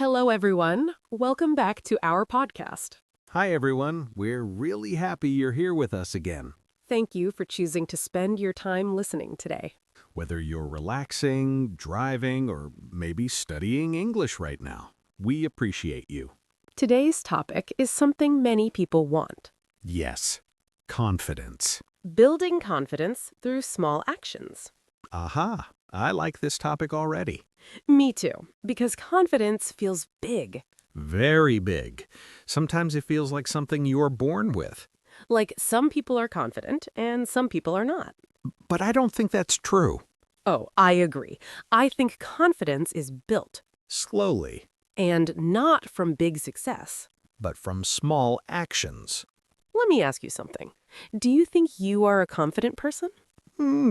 Hello, everyone. Welcome back to our podcast. Hi, everyone. We're really happy you're here with us again. Thank you for choosing to spend your time listening today. Whether you're relaxing, driving, or maybe studying English right now, we appreciate you. Today's topic is something many people want. Yes, confidence. Building confidence through small actions. Aha, I like this topic already. Me too, because confidence feels big. Very big. Sometimes it feels like something you're born with. Like some people are confident and some people are not. But I don't think that's true. Oh, I agree. I think confidence is built. Slowly, And not from big success. but from small actions. Let me ask you something. Do you think you are a confident person?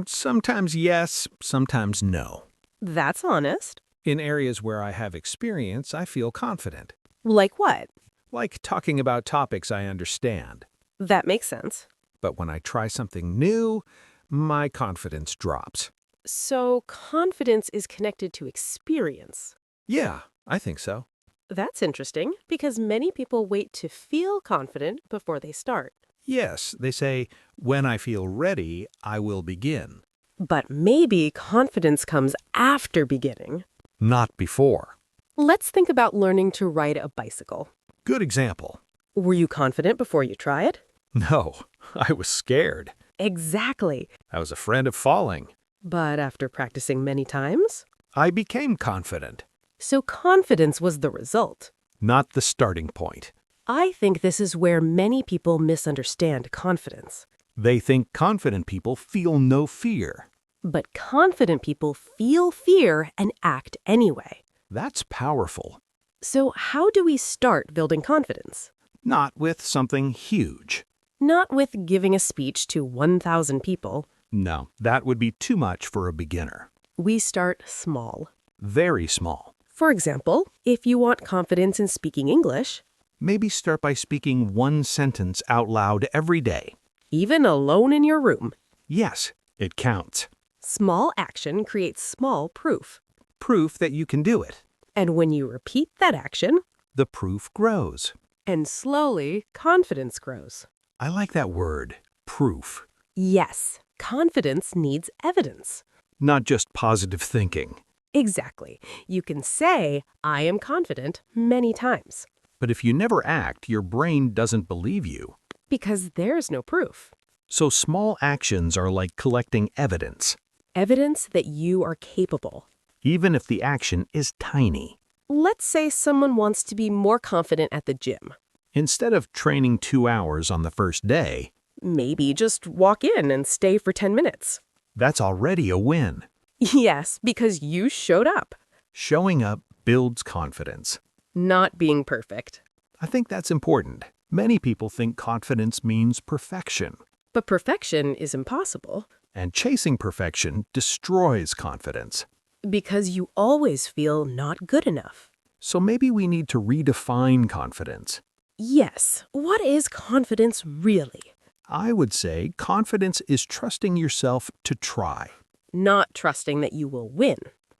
Sometimes yes, sometimes no. That's honest. In areas where I have experience, I feel confident. Like what? Like talking about topics I understand. That makes sense. But when I try something new, my confidence drops. So confidence is connected to experience. Yeah, I think so. That's interesting because many people wait to feel confident before they start. Yes, they say, when I feel ready, I will begin. But maybe confidence comes after beginning. Not before. Let's think about learning to ride a bicycle. Good example. Were you confident before you tried? No, I was scared. Exactly. I was afraid of falling. But after practicing many times? I became confident, So confidence was the result. not the starting point. I think this is where many people misunderstand confidence. They think confident people feel no fear. But confident people feel fear and act anyway. That's powerful. So how do we start building confidence? Not with something huge. Not with giving a speech to 1,000 people. No, that would be too much for a beginner. We start small. Very small. For example, if you want confidence in speaking English, Maybe start by speaking one sentence out loud every day. even alone in your room, Yes, it counts. small action creates small proof. Proof that you can do it. And when you repeat that action, The proof grows. and slowly confidence grows. I like that word, proof. Yes, confidence needs evidence. Not just positive thinking. Exactly. You can say, I am confident, many times. But if you never act, your brain doesn't believe you. Because there's no proof. So small actions are like collecting evidence, Evidence that you are capable. even if the action is tiny. Let's say someone wants to be more confident at the gym. Instead of training 2 hours on the first day, Maybe just walk in and stay for 10 minutes. that's already a win. Yes, because you showed up. Showing up builds confidence. Not being perfect. I think that's important. Many people think confidence means perfection, But perfection is impossible. and chasing perfection destroys confidence. Because you always feel not good enough. So maybe we need to redefine confidence. Yes, what is confidence really? I would say confidence is trusting yourself to try, Not trusting that you will win.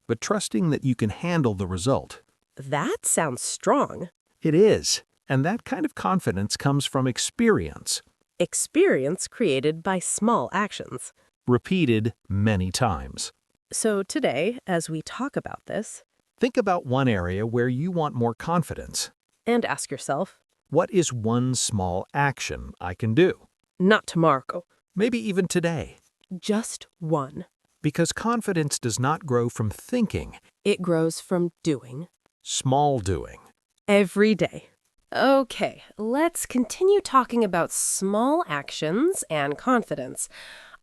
but trusting that you can handle the result. That sounds strong. It is, and that kind of confidence comes from experience, Experience created by small actions. repeated many times. So today, as we talk about this, Think about one area where you want more confidence. and ask yourself, What is one small action I can do? not tomorrow, Maybe even today. just one. Because confidence does not grow from thinking, It grows from doing. small doing. Every day. Okay, let's continue talking about small actions and confidence.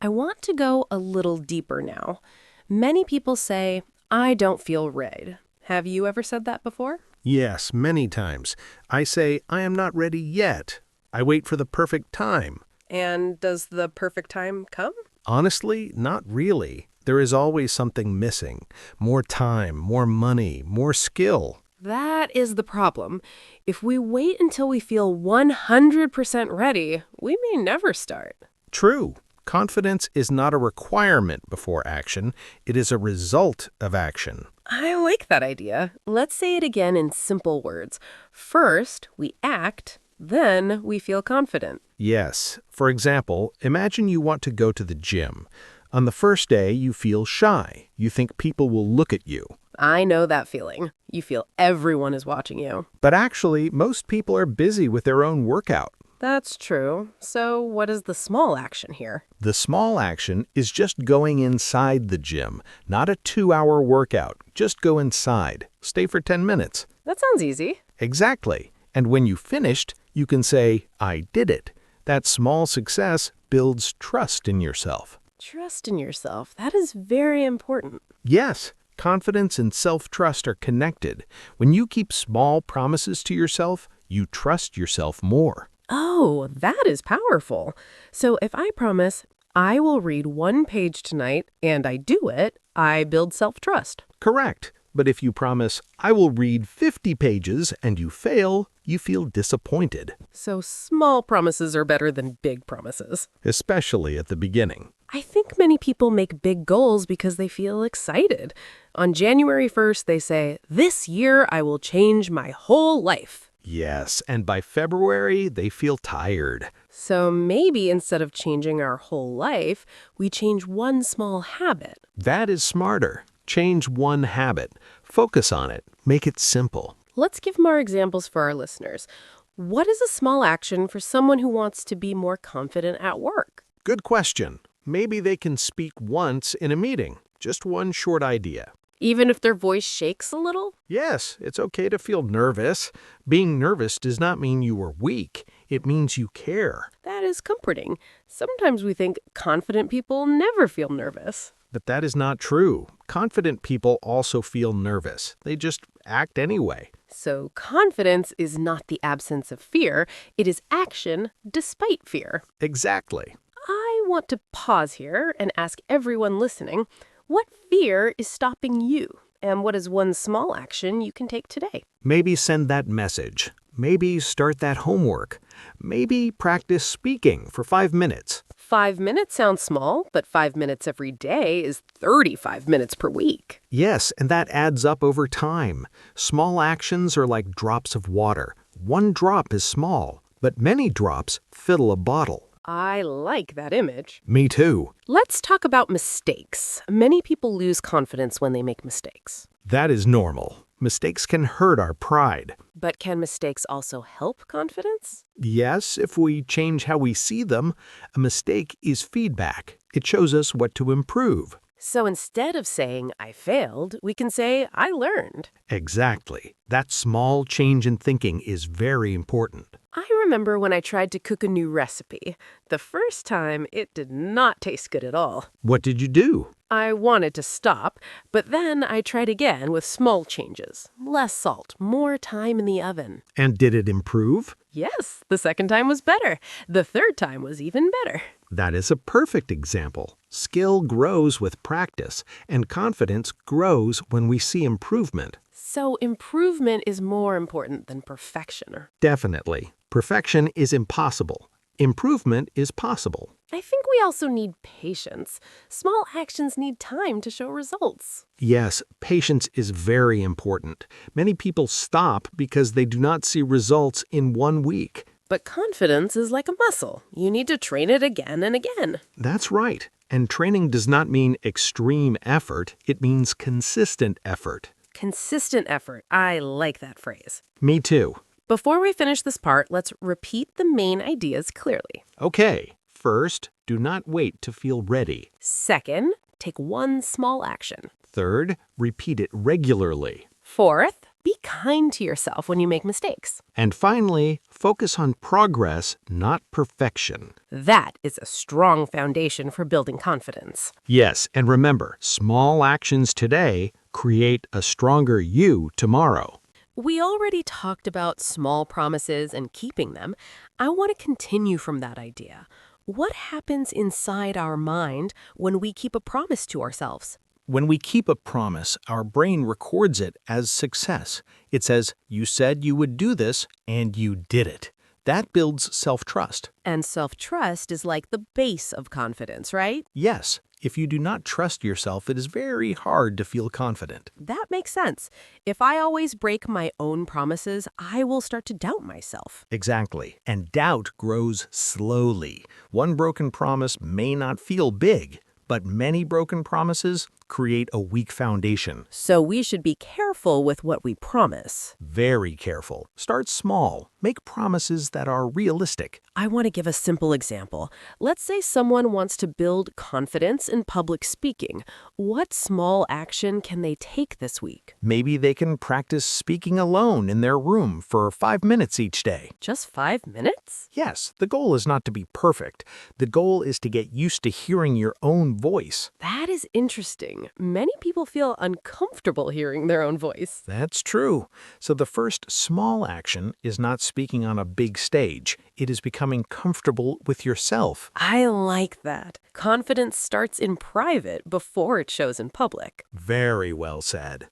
I want to go a little deeper now. Many people say, I don't feel ready. Have you ever said that before? Yes, many times. I say, I am not ready yet. I wait for the perfect time. And does the perfect time come? Honestly, not really. There is always something missing. More time, more money, more skill. That is the problem. If we wait until we feel 100% ready, we may never start. True. Confidence is not a requirement before action. It is a result of action. I like that idea. Let's say it again in simple words. First, we act, then we feel confident. Yes. For example, imagine you want to go to the gym. On the first day, you feel shy. You think people will look at you. I know that feeling. You feel everyone is watching you. But actually, most people are busy with their own workout. That's true. So what is the small action here? The small action is just going inside the gym, not a 2-hour workout. Just go inside. Stay for 10 minutes. That sounds easy. Exactly. And when you finished, you can say, I did it. That small success builds trust in yourself. Trust in yourself. That is very important. Yes, confidence and self-trust are connected. When you keep small promises to yourself, you trust yourself more. Oh, that is powerful. So if I promise I will read 1 page tonight and I do it, I build self-trust. Correct. But if you promise, I will read 50 pages and you fail, you feel disappointed. So small promises are better than big promises. Especially at the beginning. I think many people make big goals because they feel excited. On January 1st, they say, this year I will change my whole life. Yes, and by February, they feel tired. So maybe instead of changing our whole life, we change one small habit. That is smarter. Change one habit. Focus on it. Make it simple. Let's give more examples for our listeners. What is a small action for someone who wants to be more confident at work? Good question. Maybe they can speak once in a meeting. Just one short idea. Even if their voice shakes a little? Yes, it's okay to feel nervous. Being nervous does not mean you are weak. It means you care. That is comforting. Sometimes we think confident people never feel nervous. But that is not true. Confident people also feel nervous. They just act anyway. So confidence is not the absence of fear. It is action despite fear. Exactly. I want to pause here and ask everyone listening, what fear is stopping you? And what is one small action you can take today? Maybe send that message. Maybe start that homework. Maybe practice speaking for 5 minutes. 5 minutes sounds small, but 5 minutes every day is 35 minutes per week. Yes, and that adds up over time. Small actions are like drops of water. One drop is small, but many drops fill a bottle. I like that image. Me too. Let's talk about mistakes. Many people lose confidence when they make mistakes. That is normal. Mistakes can hurt our pride. But can mistakes also help confidence? Yes, if we change how we see them, a mistake is feedback. It shows us what to improve. So instead of saying, I failed, we can say, I learned. Exactly. That small change in thinking is very important. I remember when I tried to cook a new recipe. The first time, it did not taste good at all. What did you do? I wanted to stop, but then I tried again with small changes. Less salt, more time in the oven. And did it improve? Yes, the second time was better. The third time was even better. That is a perfect example. Skill grows with practice, and confidence grows when we see improvement. So improvement is more important than perfection. Definitely. Perfection is impossible. Improvement is possible. I think we also need patience. Small actions need time to show results. Yes, patience is very important. Many people stop because they do not see results in 1 week. But confidence is like a muscle. You need to train it again and again. That's right. And training does not mean extreme effort. It means consistent effort. Consistent effort. I like that phrase. Me too. Before we finish this part, let's repeat the main ideas clearly. Okay. First, do not wait to feel ready. Second, take one small action. Third, repeat it regularly. Fourth, be kind to yourself when you make mistakes. And finally, focus on progress, not perfection. That is a strong foundation for building confidence. Yes, and remember, small actions today create a stronger you tomorrow. We already talked about small promises and keeping them. I want to continue from that idea. What happens inside our mind when we keep a promise to ourselves? When we keep a promise, our brain records it as success. It says, you said you would do this, and you did it. That builds self-trust. And self-trust is like the base of confidence, right? Yes, if you do not trust yourself, it is very hard to feel confident. That makes sense. If I always break my own promises, I will start to doubt myself. Exactly. And doubt grows slowly. One broken promise may not feel big, but many broken promises create a weak foundation. So we should be careful with what we promise. Very careful. Start small. Make promises that are realistic. I want to give a simple example. Let's say someone wants to build confidence in public speaking. What small action can they take this week? Maybe they can practice speaking alone in their room for 5 minutes each day. Just 5 minutes? Yes, the goal is not to be perfect. The goal is to get used to hearing your own voice. That is interesting. Many people feel uncomfortable hearing their own voice. That's true. So the first small action is not speaking on a big stage. It is becoming comfortable with yourself. I like that. Confidence starts in private before it shows in public. Very well said.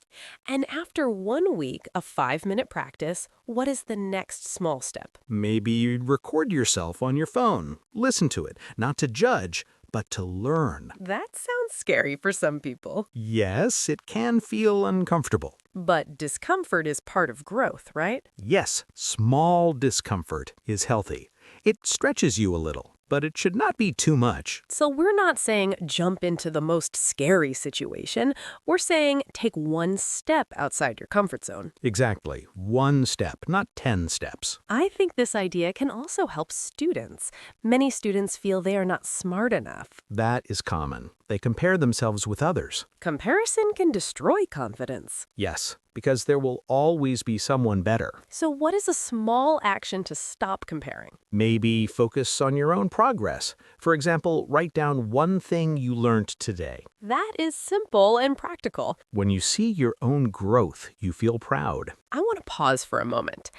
And after 1 week of 5-minute practice, what is the next small step? Maybe you'd record yourself on your phone. Listen to it, not to judge, but to learn. That sounds scary for some people. Yes, it can feel uncomfortable. But discomfort is part of growth, right? Yes, small discomfort is healthy. It stretches you a little, but it should not be too much. So we're not saying jump into the most scary situation. We're saying take 1 step outside your comfort zone. Exactly. 1 step, not 10 steps. I think this idea can also help students. Many students feel they are not smart enough. That is common. They compare themselves with others. Comparison can destroy confidence. Yes, because there will always be someone better. So what is a small action to stop comparing? Maybe focus on your own progress. For example, write down one thing you learned today. That is simple and practical. When you see your own growth, you feel proud. I want to pause for a moment.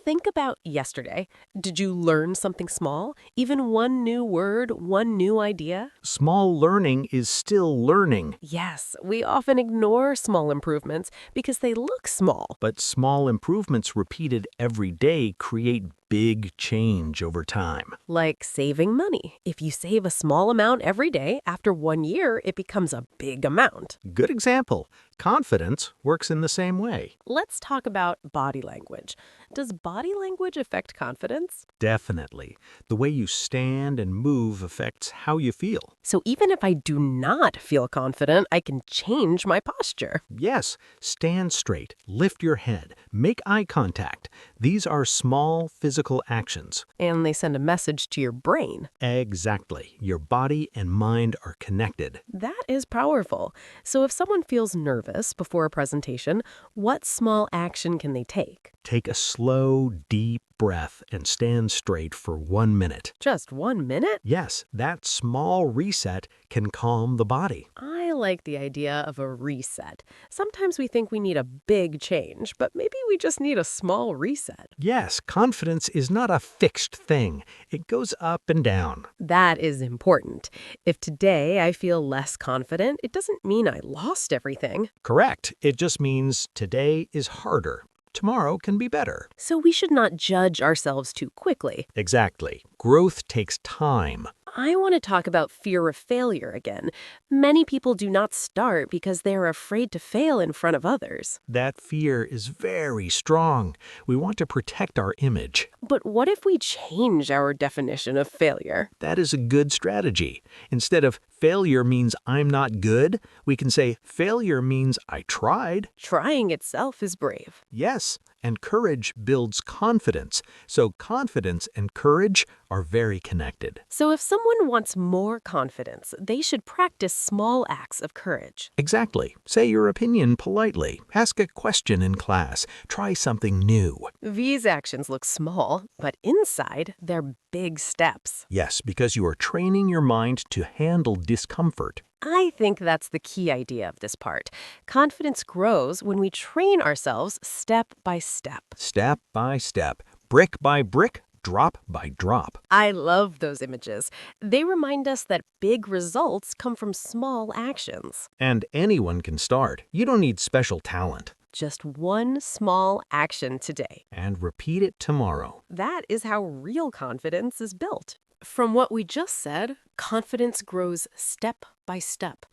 Think about yesterday. Did you learn something small? Even one new word, one new idea? Small learning is still learning. Yes, we often ignore small improvements because they look small. But small improvements repeated every day create big change over time. Like saving money. If you save a small amount every day, after 1 year, it becomes a big amount. Good example. Confidence works in the same way. Let's talk about body language. Does body language affect confidence? Definitely. The way you stand and move affects how you feel. So even if I do not feel confident, I can change my posture. Yes, stand straight, lift your head, make eye contact. These are small physical actions. And they send a message to your brain. Exactly. Your body and mind are connected. That is powerful. So if someone feels nervous before a presentation, what small action can they take? Take a slow, deep breath and stand straight for 1 minute. Just 1 minute? Yes, that small reset can calm the body. I like the idea of a reset. Sometimes we think we need a big change, but maybe we just need a small reset. Yes, confidence is not a fixed thing. It goes up and down. That is important. If today I feel less confident, it doesn't mean I lost everything. Correct. It just means today is harder. Tomorrow can be better. So we should not judge ourselves too quickly. Exactly. Growth takes time. I want to talk about fear of failure again. Many people do not start because they are afraid to fail in front of others. That fear is very strong. We want to protect our image. But what if we change our definition of failure? That is a good strategy. Instead of failure means I'm not good, we can say failure means I tried. Trying itself is brave. Yes, and courage builds confidence. So confidence and courage are very connected. So if someone wants more confidence, they should practice small acts of courage. Exactly. Say your opinion politely. Ask a question in class. Try something new. These actions look small, but inside, they're big steps. Yes, because you are training your mind to handle discomfort. I think that's the key idea of this part. Confidence grows when we train ourselves step by step. Step by step, brick by brick, drop by drop. I love those images. They remind us that big results come from small actions. And anyone can start. You don't need special talent. Just one small action today. And repeat it tomorrow. That is how real confidence is built. From what we just said, confidence grows step by step.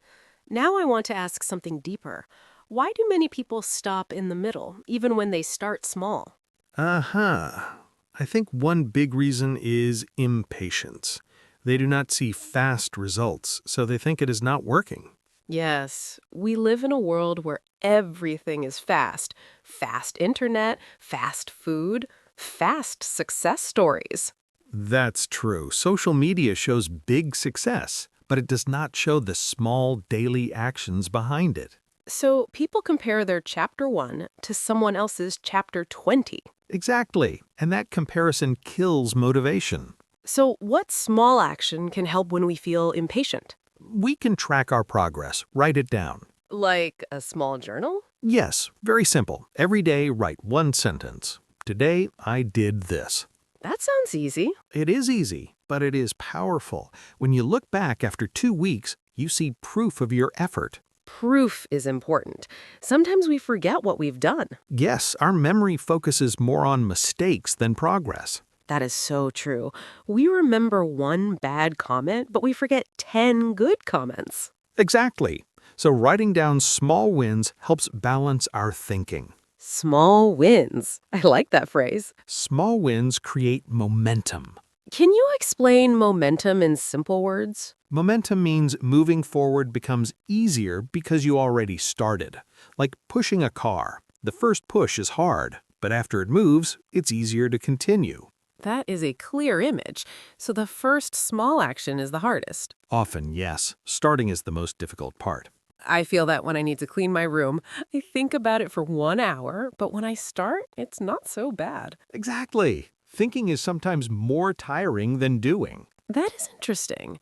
Now I want to ask something deeper. Why do many people stop in the middle, even when they start small? I think one big reason is impatience. They do not see fast results, so they think it is not working. Yes, we live in a world where everything is fast. Fast internet, fast food, fast success stories. That's true. Social media shows big success, but it does not show the small daily actions behind it. So people compare their chapter 1 to someone else's chapter 20. Exactly. And that comparison kills motivation. So what small action can help when we feel impatient? We can track our progress, write it down. Like a small journal? Yes, very simple. Every day, write one sentence. Today, I did this. That sounds easy. It is easy, but it is powerful. When you look back after 2 weeks, you see proof of your effort. Proof is important. Sometimes we forget what we've done. Yes, our memory focuses more on mistakes than progress. That is so true. We remember one bad comment, but we forget 10 good comments. Exactly. So writing down small wins helps balance our thinking. Small wins. I like that phrase. Small wins create momentum. Can you explain momentum in simple words? Momentum means moving forward becomes easier because you already started. Like pushing a car. The first push is hard, but after it moves, it's easier to continue. That is a clear image. So the first small action is the hardest. Often, yes. Starting is the most difficult part. I feel that when I need to clean my room, I think about it for 1 hour, but when I start, it's not so bad. Exactly. Thinking is sometimes more tiring than doing. That is interesting.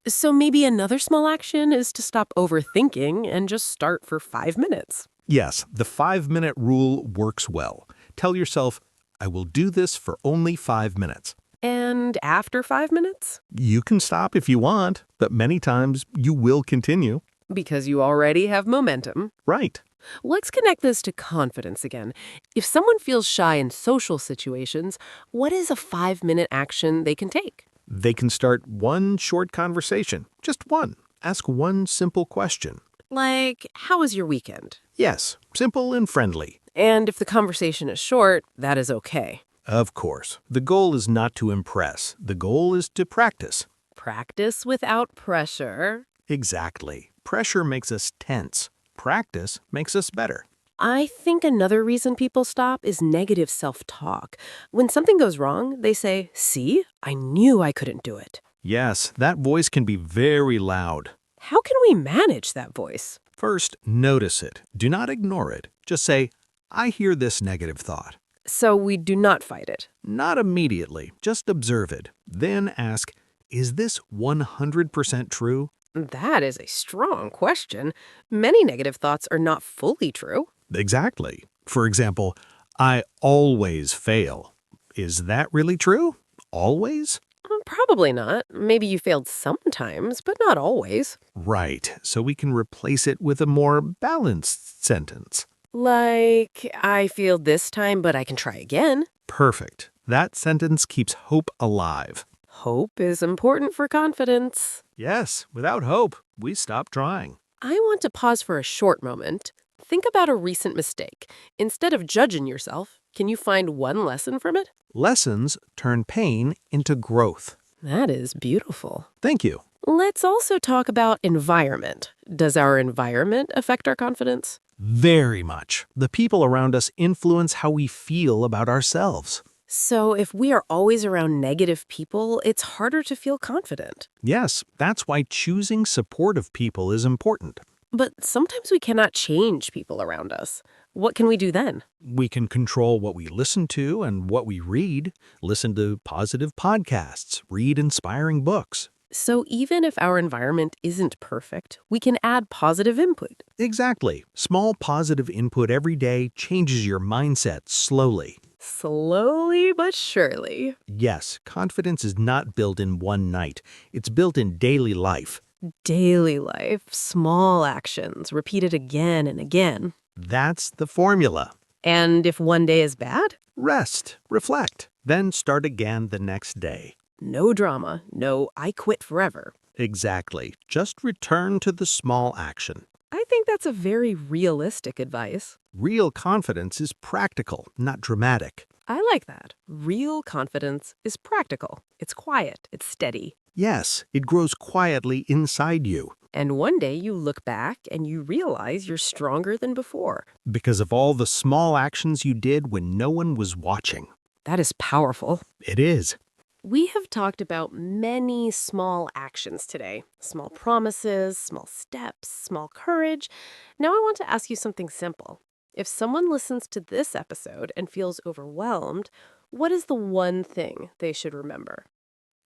So maybe another small action is to stop overthinking and just start for 5 minutes. Yes, the 5-minute rule works well. Tell yourself, I will do this for only 5 minutes. And after 5 minutes? You can stop if you want, but many times you will continue. Because you already have momentum. Right. Let's connect this to confidence again. If someone feels shy in social situations, what is a 5-minute action they can take? They can start one short conversation. Just one. Ask one simple question. Like, how was your weekend? Yes, simple and friendly. And if the conversation is short, that is okay. Of course. The goal is not to impress. The goal is to practice. Practice without pressure. Exactly. Pressure makes us tense. Practice makes us better. I think another reason people stop is negative self-talk. When something goes wrong, they say, see, I knew I couldn't do it. Yes, that voice can be very loud. How can we manage that voice? First, notice it. Do not ignore it. Just say, I hear this negative thought. So we do not fight it. Not immediately. Just observe it. Then ask, is this 100% true? That is a strong question. Many negative thoughts are not fully true. Exactly. For example, I always fail. Is that really true? Always? Probably not. Maybe you failed sometimes, but not always. Right. So we can replace it with a more balanced sentence. Like, I failed this time, but I can try again. Perfect. That sentence keeps hope alive. Hope is important for confidence. Yes, without hope, we stop trying. I want to pause for a short moment. Think about a recent mistake. Instead of judging yourself, can you find one lesson from it? Lessons turn pain into growth. That is beautiful. Thank you. Let's also talk about environment. Does our environment affect our confidence? Very much. The people around us influence how we feel about ourselves. So if we are always around negative people, it's harder to feel confident. Yes, that's why choosing supportive people is important. But sometimes we cannot change people around us. What can we do then? We can control what we listen to and what we read. Listen to positive podcasts, read inspiring books. So even if our environment isn't perfect, we can add positive input. Exactly. Small positive input every day changes your mindset slowly. Slowly but surely. Yes, confidence is not built in one night. It's built in daily life. Daily life, small actions, repeated again and again. That's the formula. And if one day is bad? Rest, reflect, then start again the next day. No drama, no I quit forever. Exactly. Just return to the small action. I think that's a very realistic advice. Real confidence is practical, not dramatic. I like that. Real confidence is practical. It's quiet. It's steady. Yes, it grows quietly inside you And one day you look back and you realize you're stronger than before. because of all the small actions you did when no one was watching. That is powerful. It is. We have talked about many small actions today. Small promises, small steps, small courage. Now I want to ask you something simple. If someone listens to this episode and feels overwhelmed, what is the one thing they should remember?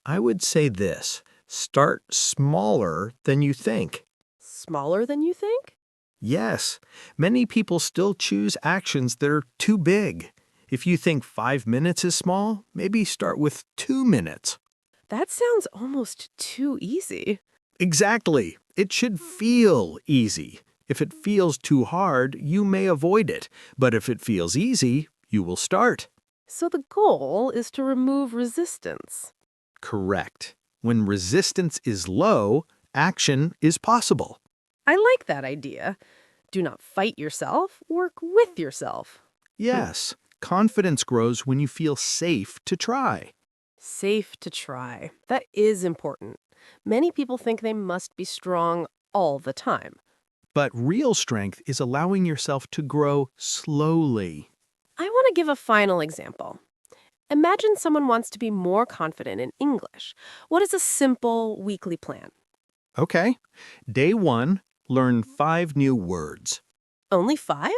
I would say this. Start smaller than you think. Smaller than you think? Yes, many people still choose actions that are too big. If you think 5 minutes is small, maybe start with 2 minutes. That sounds almost too easy. Exactly. It should feel easy. If it feels too hard, you may avoid it. But if it feels easy, you will start. So the goal is to remove resistance. Correct. When resistance is low, action is possible. I like that idea. Do not fight yourself, work with yourself. Yes, confidence grows when you feel safe to try. Safe to try. That is important. Many people think they must be strong all the time. But real strength is allowing yourself to grow slowly. I want to give a final example. Imagine someone wants to be more confident in English. What is a simple weekly plan? Okay. Day 1, learn 5 new words. Only 5?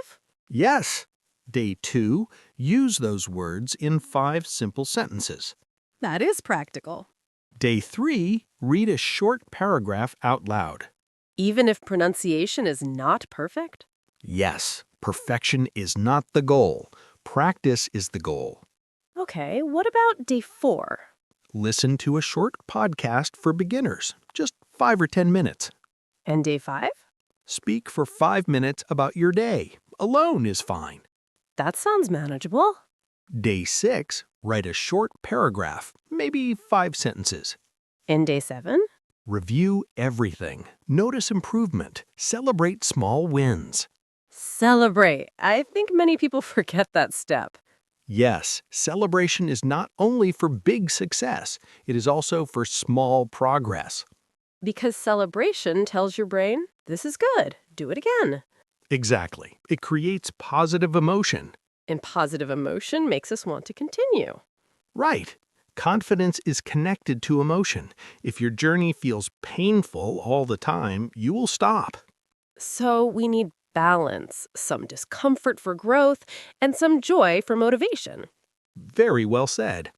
Yes. Day 2, use those words in 5 simple sentences. That is practical. Day 3, read a short paragraph out loud. Even if pronunciation is not perfect? Yes, perfection is not the goal. Practice is the goal. Okay, what about day 4? Listen to a short podcast for beginners, just 5 or 10 minutes. And day 5? Speak for 5 minutes about your day. Alone is fine. That sounds manageable. Day 6, write a short paragraph, maybe 5 sentences. And day 7? Review everything. Notice improvement. Celebrate small wins. Celebrate. I think many people forget that step. Yes, celebration is not only for big success, it is also for small progress. Because celebration tells your brain, this is good, do it again. Exactly. It creates positive emotion. And positive emotion makes us want to continue. Right. Confidence is connected to emotion. If your journey feels painful all the time, you will stop. So we need balance, some discomfort for growth, and some joy for motivation. Very well said.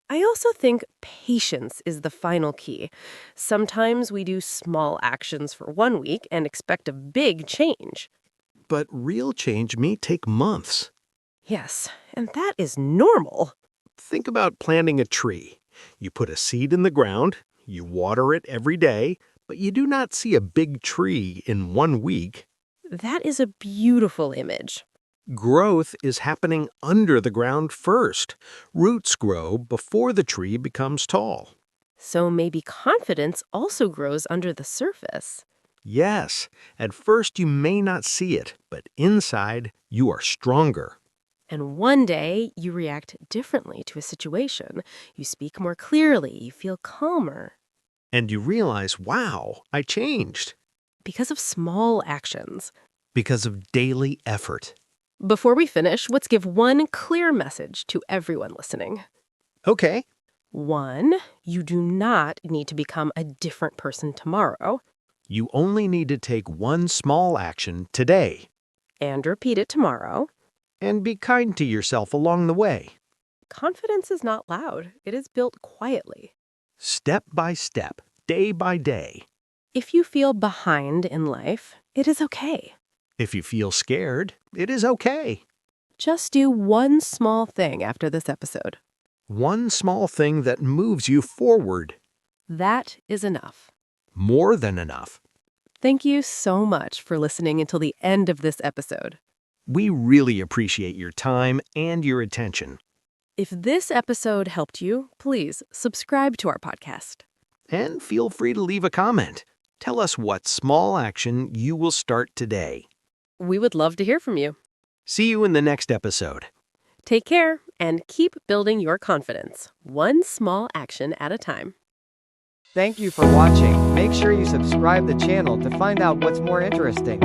I also think patience is the final key. Sometimes we do small actions for 1 week and expect a big change. But real change may take months. Yes, and that is normal. Think about planting a tree. You put a seed in the ground, you water it every day, but you do not see a big tree in 1 week. That is a beautiful image. Growth is happening under the ground first. Roots grow before the tree becomes tall. So maybe confidence also grows under the surface. Yes, at first you may not see it, but inside you are stronger. And one day you react differently to a situation. You speak more clearly, you feel calmer. And you realize, wow, I changed. Because of small actions. Because of daily effort. Before we finish, let's give one clear message to everyone listening. Okay. 1, you do not need to become a different person tomorrow. You only need to take one small action today. And repeat it tomorrow. And be kind to yourself along the way. Confidence is not loud. It is built quietly. Step by step, day by day. If you feel behind in life, it is okay. If you feel scared, it is okay. Just do one small thing after this episode. One small thing that moves you forward. That is enough. More than enough. Thank you so much for listening until the end of this episode. We really appreciate your time and your attention. If this episode helped you, please subscribe to our podcast. And feel free to leave a comment. Tell us what small action you will start today. We would love to hear from you. See you in the next episode. Take care and keep building your confidence, one small action at a time. Thank you for watching. Make sure you subscribe the channel to find out what's more interesting.